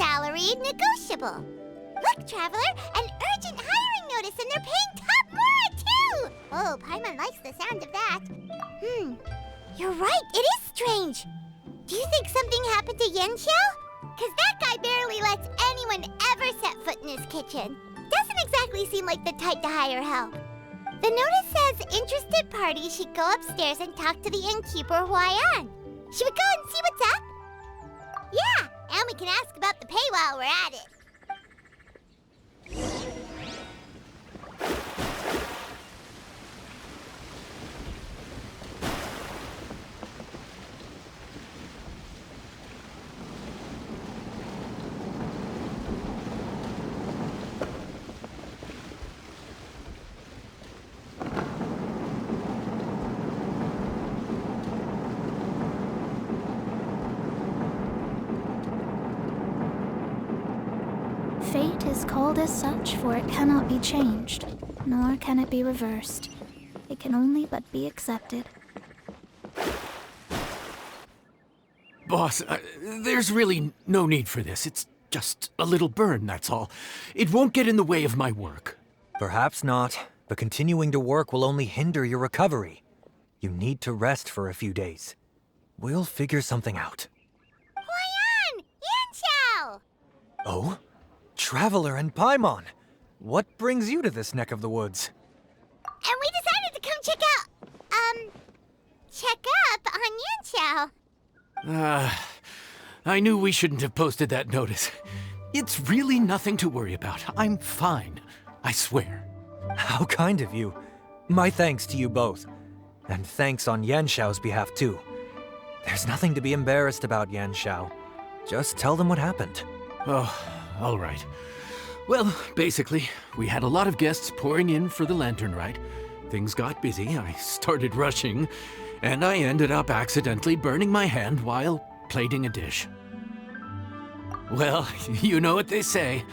Salary negotiable. Look, Traveler, an urgent hiring notice, and they're paying top more, too! Oh, Paimon likes the sound of that. You're right, it is strange. Do you think something happened to Yanxiao? Because that guy barely lets anyone ever set foot in his kitchen. Doesn't exactly seem like the type to hire help. The notice says interested parties should go upstairs and talk to the innkeeper Huayan. Should we go and see what's up? Yeah, and we can ask about the pay while we're at it. Fate is called as such, for it cannot be changed, nor can it be reversed. It can only but be accepted. Boss, there's really no need for this. It's just a little burn, that's all. It won't get in the way of my work. Perhaps not, but continuing to work will only hinder your recovery. You need to rest for a few days. We'll figure something out. Huayan! Yanxiao! Oh? Traveler and Paimon! What brings you to this neck of the woods? And we decided to come check up on Yanxiao. I knew we shouldn't have posted that notice. It's really nothing to worry about. I'm fine. I swear. How kind of you. My thanks to you both. And thanks on Yanxiao's behalf, too. There's nothing to be embarrassed about, Yanxiao. Just tell them what happened. Oh, all right. Well, basically, we had a lot of guests pouring in for the lantern rite. Things got busy, I started rushing, and I ended up accidentally burning my hand while plating a dish. Well, you know what they say.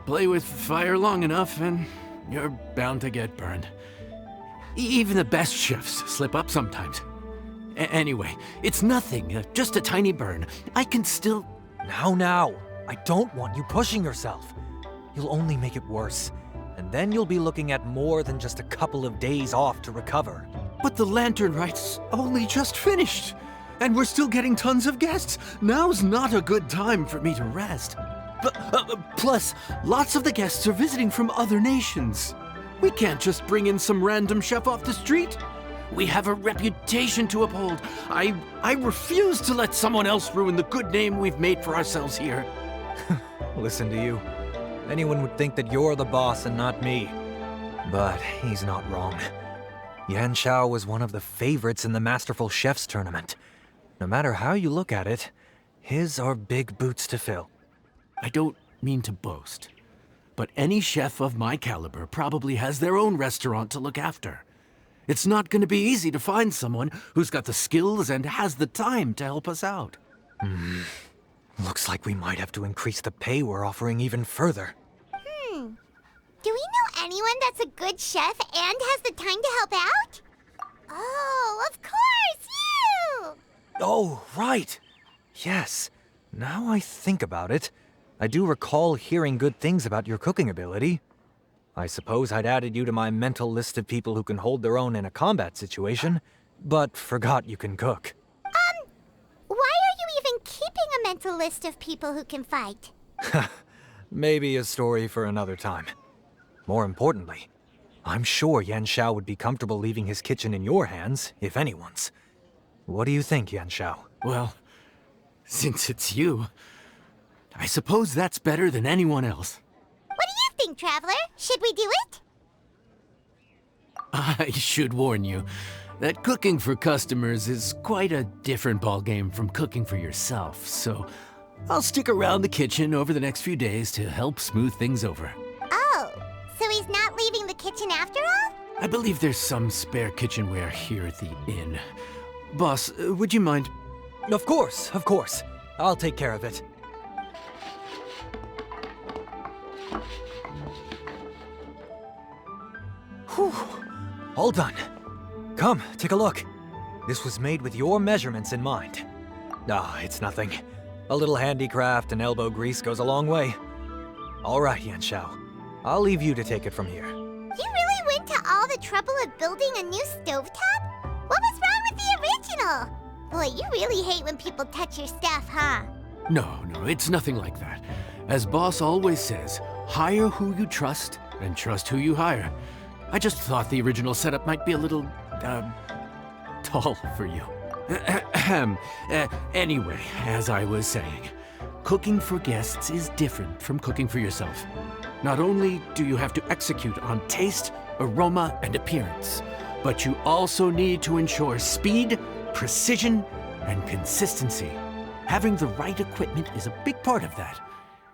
Play with fire long enough and you're bound to get burned. Even the best chefs slip up sometimes. Anyway, it's nothing, just a tiny burn. I can still... Now. I don't want you pushing yourself. You'll only make it worse. And then you'll be looking at more than just a couple of days off to recover. But the lantern rite's only just finished. And we're still getting tons of guests. Now's not a good time for me to rest. Plus, lots of the guests are visiting from other nations. We can't just bring in some random chef off the street. We have a reputation to uphold. I refuse to let someone else ruin the good name we've made for ourselves here. Listen to you. Anyone would think that you're the boss and not me. But he's not wrong. Yanxiao was one of the favorites in the Masterful Chefs tournament. No matter how you look at it, his are big boots to fill. I don't mean to boast, but any chef of my caliber probably has their own restaurant to look after. It's not going to be easy to find someone who's got the skills and has the time to help us out. Looks like we might have to increase the pay we're offering even further. Do we know anyone that's a good chef and has the time to help out? Oh, of course, you! Oh, right. Yes. Now I think about it, I do recall hearing good things about your cooking ability. I suppose I'd added you to my mental list of people who can hold their own in a combat situation, but forgot you can cook. Why are you even keeping a mental list of people who can fight? Maybe a story for another time. More importantly, I'm sure Yanxiao would be comfortable leaving his kitchen in your hands, if anyone's. What do you think, Yanxiao? Well, since it's you, I suppose that's better than anyone else. What do you think, Traveler? Should we do it? I should warn you that cooking for customers is quite a different ballgame from cooking for yourself, so I'll stick around the kitchen over the next few days to help smooth things over. Oh, so he's not leaving the kitchen after all? I believe there's some spare kitchenware here at the inn. Boss, would you mind? Of course. I'll take care of it. Whew. All done. Come, take a look. This was made with your measurements in mind. Ah, it's nothing. A little handicraft and elbow grease goes a long way. All right, Yanshao. I'll leave you to take it from here. You really went to all the trouble of building a new stovetop? What was wrong with the original? Boy, you really hate when people touch your stuff, huh? No, it's nothing like that. As boss always says, hire who you trust and trust who you hire. I just thought the original setup might be a little, tall for you. Anyway, as I was saying, cooking for guests is different from cooking for yourself. Not only do you have to execute on taste, aroma, and appearance, but you also need to ensure speed, precision, and consistency. Having the right equipment is a big part of that.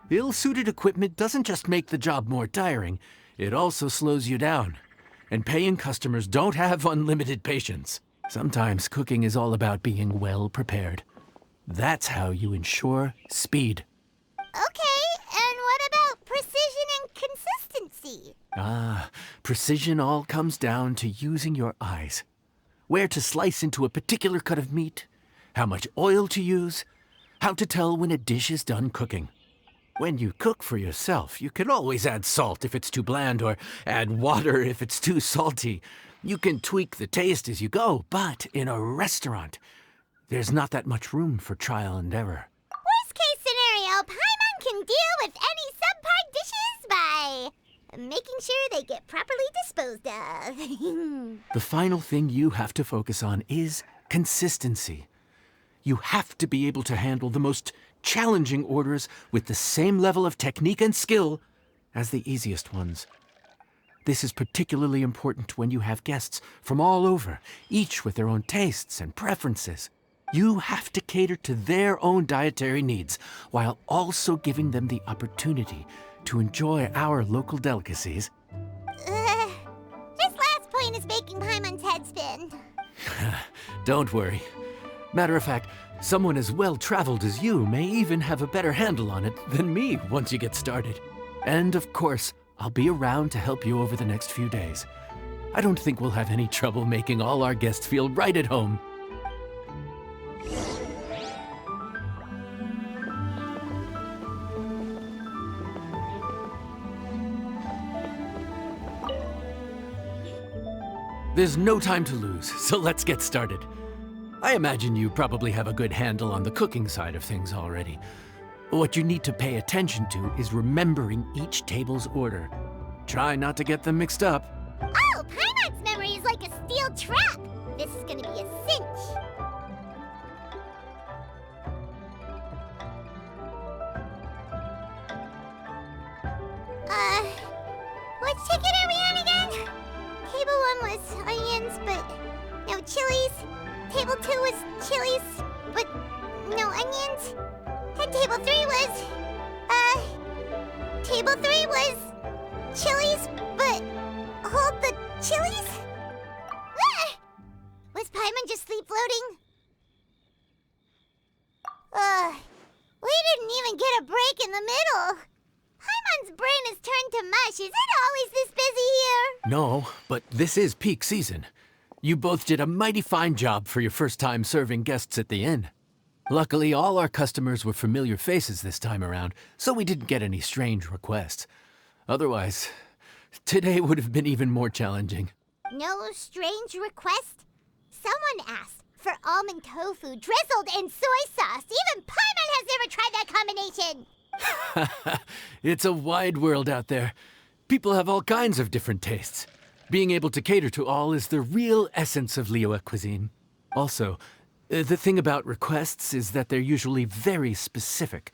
Ill-suited equipment doesn't just make the job more tiring, it also slows you down. And paying customers don't have unlimited patience. Sometimes cooking is all about being well prepared. That's how you ensure speed. Okay, and what about precision and consistency? Precision all comes down to using your eyes. Where to slice into a particular cut of meat, how much oil to use, how to tell when a dish is done cooking. When you cook for yourself, you can always add salt if it's too bland or add water if it's too salty. You can tweak the taste as you go, but in a restaurant, there's not that much room for trial and error. Worst case scenario, Paimon can deal with any subpar dishes by making sure they get properly disposed of. The final thing you have to focus on is consistency. You have to be able to handle the most challenging orders with the same level of technique and skill as the easiest ones. This is particularly important when you have guests from all over, each with their own tastes and preferences. You have to cater to their own dietary needs while also giving them the opportunity to enjoy our local delicacies. This last point is making Paimon's head spin. Don't worry. Matter of fact, someone as well-traveled as you may even have a better handle on it than me once you get started. And of course, I'll be around to help you over the next few days. I don't think we'll have any trouble making all our guests feel right at home. There's no time to lose, so let's get started. I imagine you probably have a good handle on the cooking side of things already. What you need to pay attention to is remembering each table's order. Try not to get them mixed up. Oh, Paimon's memory is like a steel trap. This is gonna be a cinch. Which ticket are we on again? Table 1 was onions, but no chilies. Table 2 was chilies, but no onions. And table 3 was, table 3 was chilies, but hold the chilies? Ah! Was Paimon just sleep floating? We didn't even get a break in the middle. Paimon's brain has turned to mush. Is it always this busy here? No, but this is peak season. You both did a mighty fine job for your first time serving guests at the inn. Luckily, all our customers were familiar faces this time around, so we didn't get any strange requests. Otherwise, today would have been even more challenging. No strange request? Someone asked for almond tofu drizzled in soy sauce. Even Paimon has never tried that combination. It's a wide world out there. People have all kinds of different tastes. Being able to cater to all is the real essence of Liyue cuisine. Also, the thing about requests is that they're usually very specific.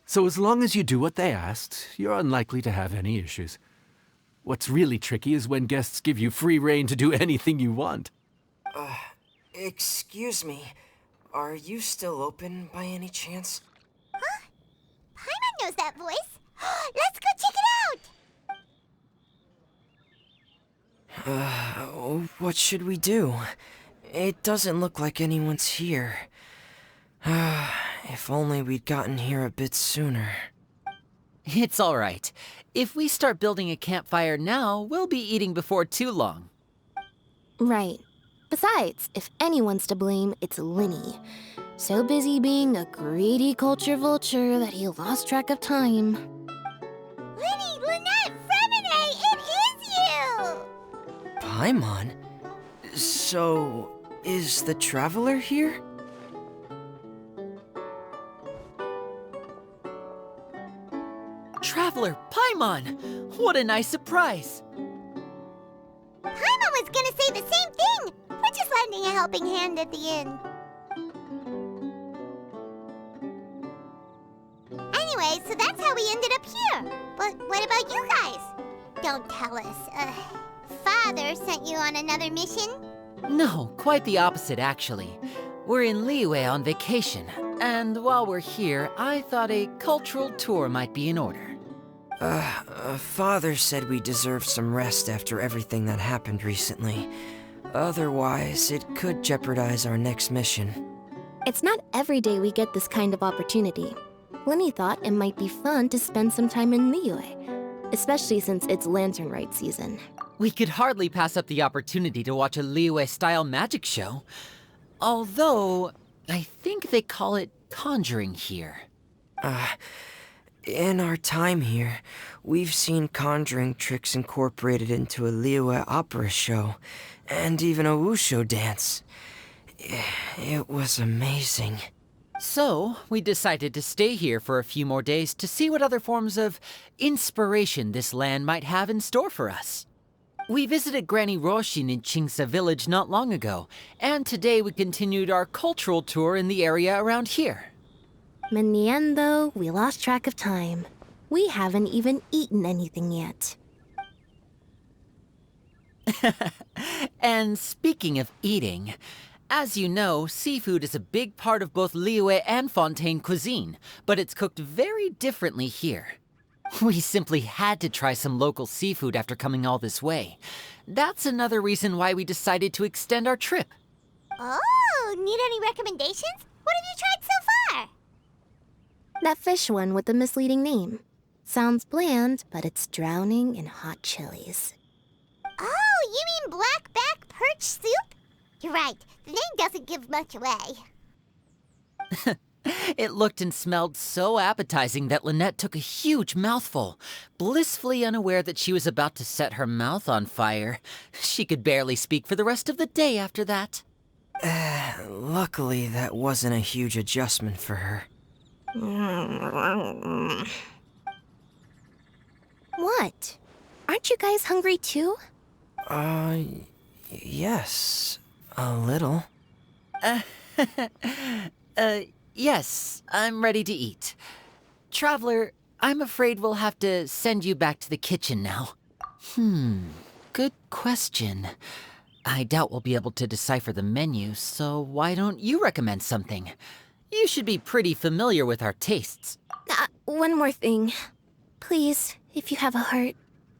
So as long as you do what they asked, you're unlikely to have any issues. What's really tricky is when guests give you free rein to do anything you want. Excuse me. Are you still open by any chance? Huh? Paimon knows that voice. Let's go check it out! What should we do? It doesn't look like anyone's here. If only we'd gotten here a bit sooner. It's all right. If we start building a campfire now, we'll be eating before too long. Right. Besides, if anyone's to blame, it's Linny. So busy being a greedy culture vulture that he lost track of time. Lenny, Lynette, Fremine, it is you! Paimon? So, is the Traveler here? Traveler, Paimon! What a nice surprise! Paimon was gonna say the same thing! We're just lending a helping hand at the end. Anyway, so that's how we ended up here. But what about you guys? Don't tell us. Father sent you on another mission? No, quite the opposite, actually. We're in Liyue on vacation, and while we're here, I thought a cultural tour might be in order. Father said we deserve some rest after everything that happened recently. Otherwise, it could jeopardize our next mission. It's not every day we get this kind of opportunity. Lenny thought it might be fun to spend some time in Liyue, especially since it's Lantern Rite season. We could hardly pass up the opportunity to watch a Liyue-style magic show. Although, I think they call it conjuring here. In our time here, we've seen conjuring tricks incorporated into a Liyue opera show, and even a wushu dance. It was amazing. So, we decided to stay here for a few more days to see what other forms of inspiration this land might have in store for us. We visited Granny Roshin in Chingsa village not long ago, and today we continued our cultural tour in the area around here. In the end, though, we lost track of time. We haven't even eaten anything yet. And speaking of eating, as you know, seafood is a big part of both Liyue and Fontaine cuisine, but it's cooked very differently here. We simply had to try some local seafood after coming all this way. That's another reason why we decided to extend our trip. Oh, need any recommendations? What have you tried so far? That fish one with the misleading name. Sounds bland, but it's drowning in hot chilies. Oh, you mean blackback perch soup? You're right, the name doesn't give much away. It looked and smelled so appetizing that Lynette took a huge mouthful, blissfully unaware that she was about to set her mouth on fire. She could barely speak for the rest of the day after that. Luckily, that wasn't a huge adjustment for her. What? Aren't you guys hungry too? Yes, a little. Yes, I'm ready to eat. Traveler, I'm afraid we'll have to send you back to the kitchen now. Good question. I doubt we'll be able to decipher the menu, so why don't you recommend something? You should be pretty familiar with our tastes. One more thing. Please, if you have a heart,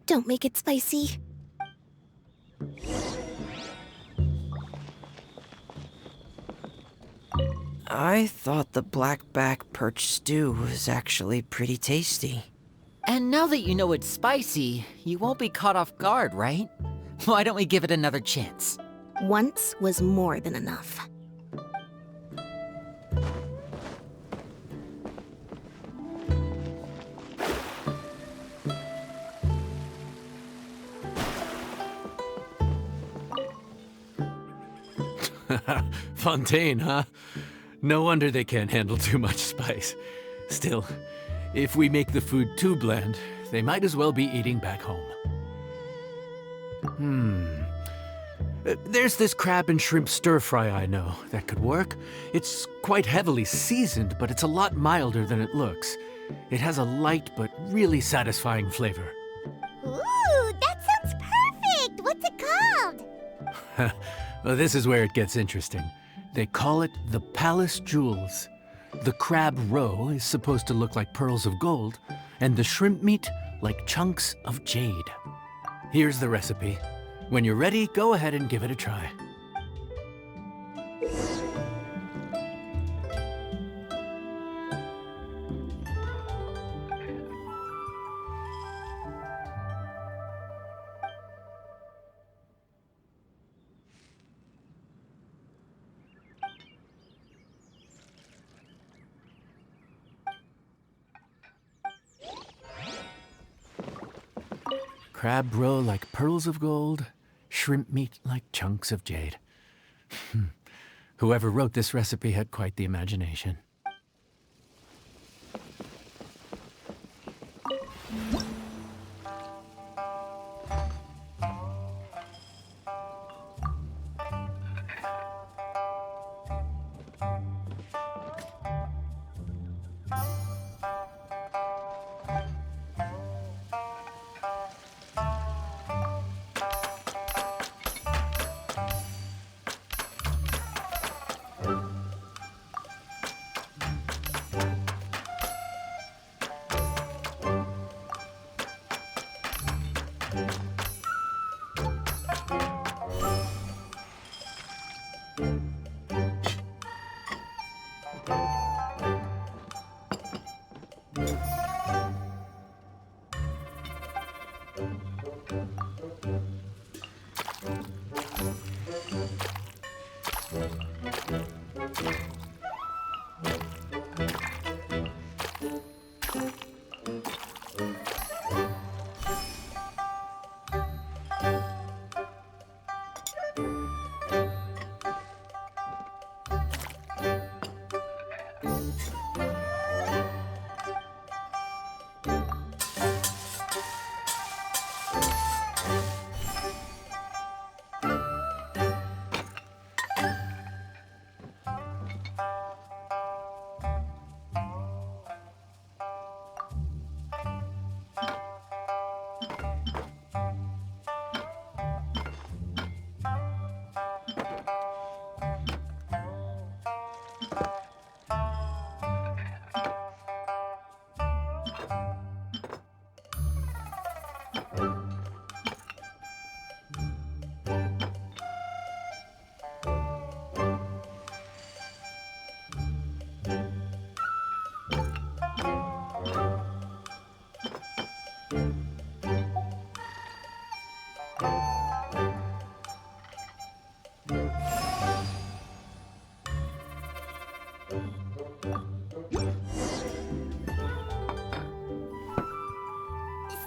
don't make it spicy. I thought the blackback perch stew was actually pretty tasty. And now that you know it's spicy, you won't be caught off guard, right? Why don't we give it another chance? Once was more than enough. Fontaine, huh? No wonder they can't handle too much spice. Still, if we make the food too bland, they might as well be eating back home. There's this crab and shrimp stir-fry I know that could work. It's quite heavily seasoned, but it's a lot milder than it looks. It has a light but really satisfying flavor. Ooh, that sounds perfect! What's it called? Well, this is where it gets interesting. They call it the Palace Jewels. The crab roe is supposed to look like pearls of gold, and the shrimp meat like chunks of jade. Here's the recipe. When you're ready, go ahead and give it a try. crab roe like pearls of gold, shrimp meat like chunks of jade. Whoever wrote this recipe had quite the imagination.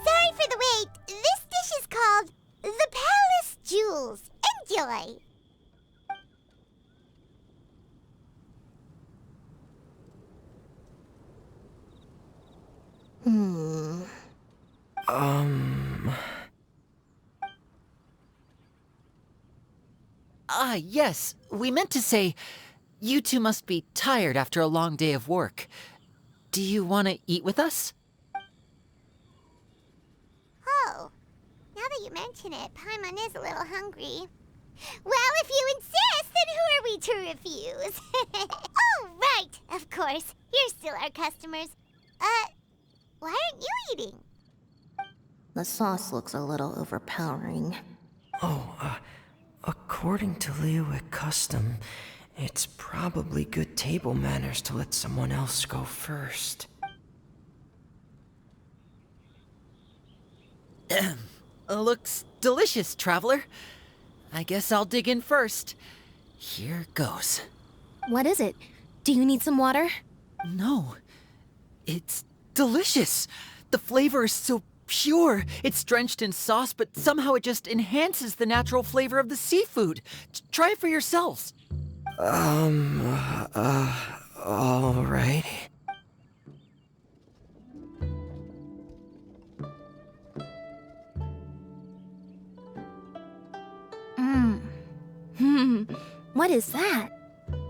Sorry for the wait. This dish is called the Palace Jewels. Enjoy. Yes, we meant to say, you two must be tired after a long day of work. Do you want to eat with us? Oh, now that you mention it, Paimon is a little hungry. Well, if you insist, then who are we to refuse? Oh, right, of course. You're still our customers. Why aren't you eating? The sauce looks a little overpowering. According to Liyue custom, it's probably good table manners to let someone else go first. Looks delicious, traveler. I guess I'll dig in first. Here goes. What is it? Do you need some water? No, it's delicious. The flavor is so pure. It's drenched in sauce, but somehow it just enhances the natural flavor of the seafood. Try it for yourselves. Alright. What is that?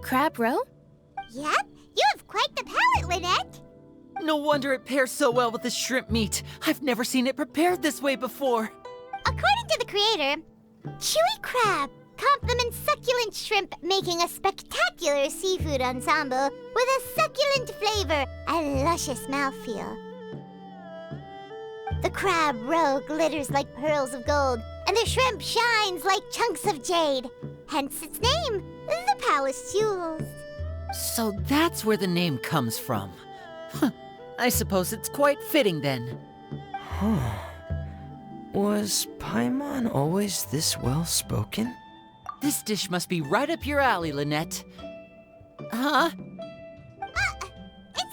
Crab roe? Yep, you have quite the palate, Lynette. No wonder it pairs so well with the shrimp meat. I've never seen it prepared this way before. According to the creator, chewy crab complements succulent shrimp, making a spectacular seafood ensemble with a succulent flavor and luscious mouthfeel. The crab roe glitters like pearls of gold, and the shrimp shines like chunks of jade. Hence its name, the Palace Jewels. So that's where the name comes from. I suppose it's quite fitting then. Was Paimon always this well-spoken? This dish must be right up your alley, Lynette. Huh? It's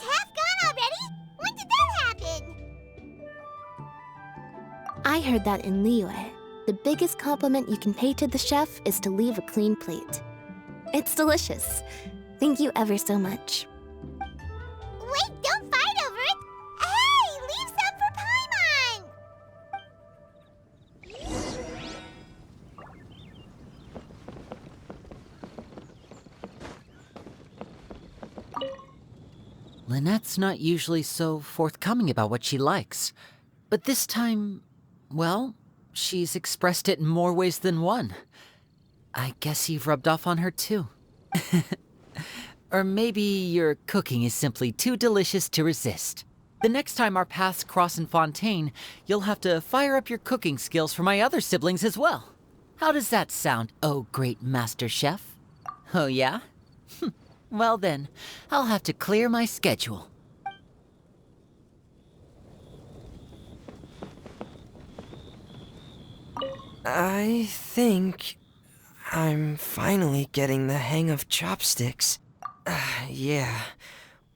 half gone already? When did that happen? I heard that in Liyue, the biggest compliment you can pay to the chef is to leave a clean plate. It's delicious. Thank you ever so much. Wait, don't fight over it! Hey, leave some for Paimon! Lynette's not usually so forthcoming about what she likes. But this time, well, she's expressed it in more ways than one. I guess you've rubbed off on her too. Or maybe your cooking is simply too delicious to resist. The next time our paths cross in Fontaine, you'll have to fire up your cooking skills for my other siblings as well. How does that sound, oh great master chef? Oh yeah? Well then, I'll have to clear my schedule. I think I'm finally getting the hang of chopsticks. Yeah.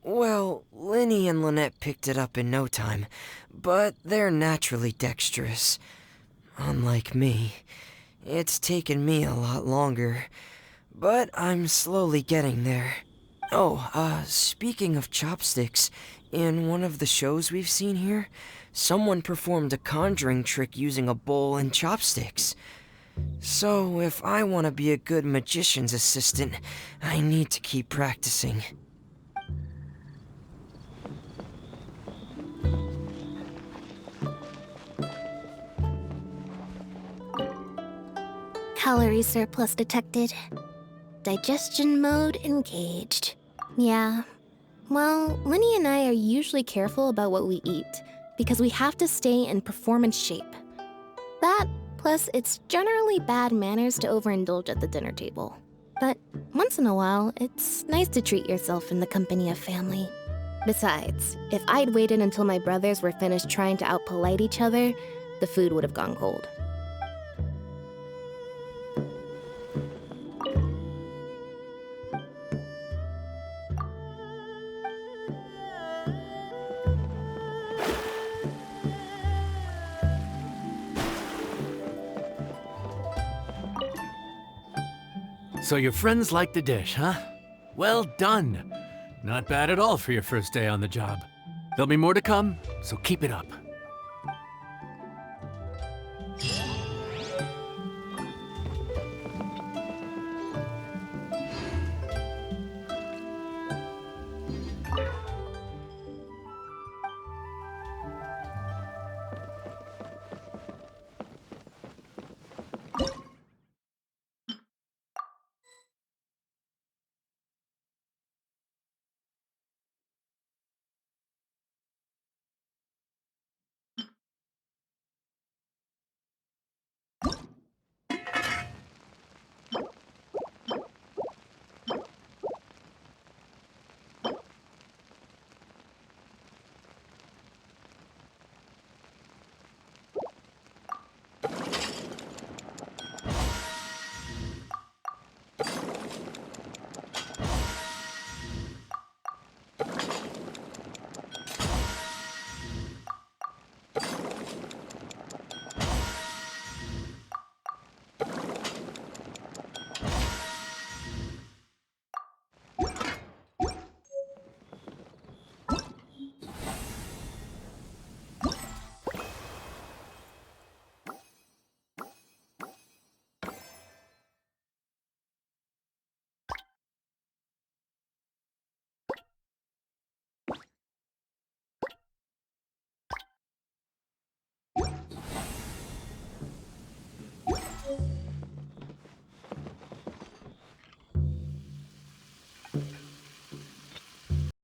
Well, Linny and Lynette picked it up in no time, but they're naturally dexterous. Unlike me, it's taken me a lot longer, but I'm slowly getting there. Oh, speaking of chopsticks, in one of the shows we've seen here, someone performed a conjuring trick using a bowl and chopsticks. So, if I want to be a good magician's assistant, I need to keep practicing. Calorie surplus detected. Digestion mode engaged. Yeah. Well, Linny and I are usually careful about what we eat, because we have to stay in performance shape. That, plus it's generally bad manners to overindulge at the dinner table. But once in a while, it's nice to treat yourself in the company of family. Besides, if I'd waited until my brothers were finished trying to out-polite each other, the food would have gone cold. So your friends like the dish, huh? Well done. Not bad at all for your first day on the job. There'll be more to come, so keep it up.